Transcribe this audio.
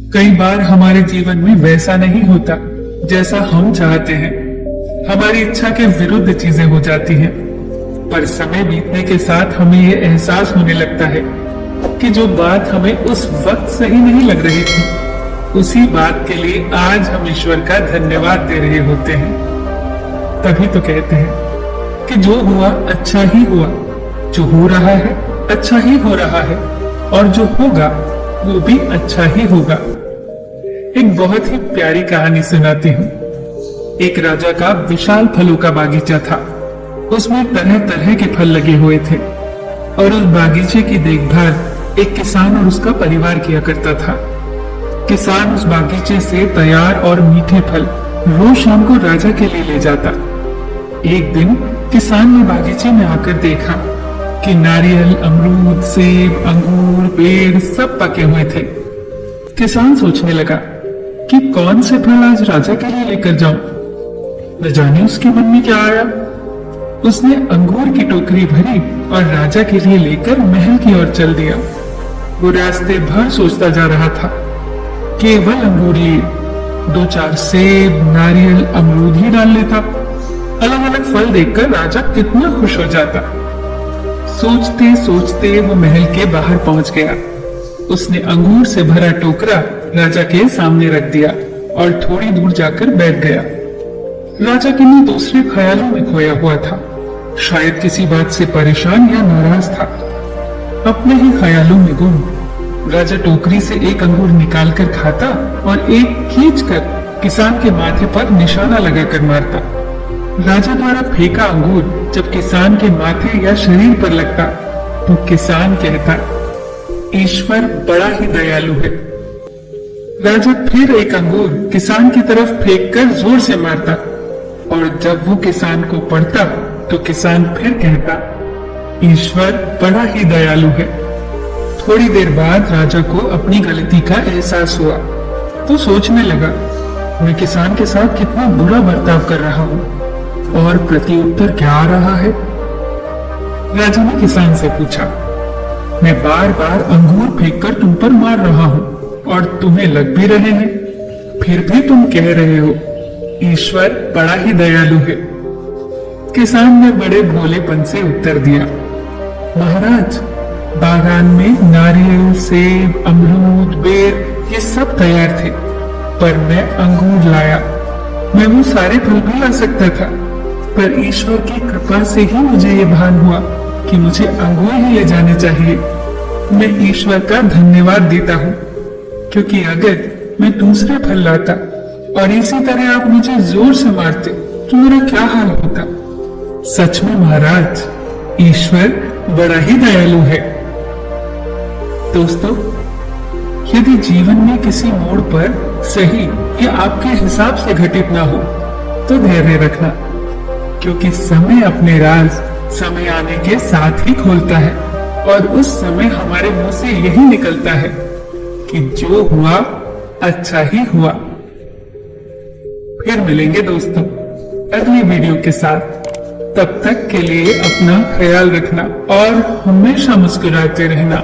कई बार हमारे जीवन में वैसा नहीं होता जैसा हम चाहते हैं। हमारी इच्छा के विरुद्ध चीजें हो जाती हैं, पर समय बीतने के साथ हमें ये एहसास होने लगता है कि जो बात हमें उस वक्त सही नहीं लग रही थी, उसी बात के लिए आज हम ईश्वर का धन्यवाद दे रहे होते हैं। तभी तो कहते हैं कि जो हुआ अच्छा ही हुआ, जो हो रहा है अच्छा ही हो रहा है, और जो होगा वो भी अच्छा ही होगा। एक बहुत ही प्यारी कहानी सुनाती हूँ। एक राजा का विशाल फलों का बागीचा था। उसमें तरह तरह के फल लगे हुए थे और उस बागीचे की देखभाल एक किसान और उसका परिवार किया करता था। किसान उस बागीचे से तैयार और मीठे फल रोज शाम को राजा के लिए ले जाता। एक दिन किसान ने बागीचे में आकर देखा कि नारियल, अमरूद, सेब, अंगूर, बेर सब पके हुए थे। किसान सोचने लगा कि कौन से फल आज राजा के लिए लेकर जाऊं। न जाने उसके मन में क्या आया। उसने अंगूर की टोकरी भरी और राजा के लिए लेकर महल की ओर चल दिया। वो रास्ते भर सोचता जा रहा था। केवल अंगूर लिए, 2-4 सेब, नारियल, अमरूद ही डाल लेता। अलग अलग फल देखकर राजा कितना खुश हो जाता। सोचते सोचते वो महल के बाहर पहुंच गया। उसने अंगूर से भरा टोकरा राजा के सामने रख दिया और थोड़ी दूर जाकर बैठ गया। राजा किन्हीं दूसरे ख्यालों में खोया हुआ था। शायद किसी बात से परेशान या नाराज था। अपने ही ख्यालों में गुम राजा टोकरी से एक अंगूर निकालकर खाता और एक खींचकर किसान के माथे पर निशाना लगाकर मारता। राजा द्वारा फेंका अंगूर जब किसान के माथे या शरीर पर लगता तो किसान कहता, ईश्वर बड़ा ही दयालु है। राजा फिर एक अंगूर किसान की तरफ फेंककर जोर से मारता और जब वो किसान को पड़ता तो किसान फिर कहता, ईश्वर बड़ा ही दयालु है। थोड़ी देर बाद राजा को अपनी गलती का एहसास हुआ तो सोचने लगा, मैं किसान के साथ कितना बुरा बर्ताव कर रहा हूँ और प्रत्युत्तर क्या आ रहा है। राजा ने किसान से पूछा, मैं बार बार अंगूर फेंककर तुम पर मार रहा हूँ और तुम्हें लग भी रहे हैं, फिर भी तुम कह रहे हो ईश्वर बड़ा ही दयालु है। किसान ने बड़े भोलेपन से उत्तर दिया, महाराज, बागान में नारियल, सेब, अमरूद, बेर ये सब तैयार थे, पर मैं अंगूर लाया। मैं वो सारे फल भी ला सकता था, पर ईश्वर की कृपा से ही मुझे ये भान हुआ कि मुझे अंगूर ही ले जाने चाहिए। मैं ईश्वर का धन्यवाद देता हूँ, क्योंकि अगर मैं दूसरे फल लाता और इसी तरह आप मुझे जोर से मारते तो मेरा क्या हाल होता। सच में महाराज, ईश्वर बड़ा ही दयालु है। दोस्तों, यदि जीवन में किसी मोड़ पर सही या आपके हिसाब से घटित ना हो तो धैर्य रखना, क्योंकि समय अपने राज समय आने के साथ ही खोलता है और उस समय हमारे मुंह से यही निकलता है कि जो हुआ अच्छा ही हुआ। फिर मिलेंगे दोस्तों अगली वीडियो के साथ। तब तक के लिए अपना ख्याल रखना और हमेशा मुस्कुराते रहना।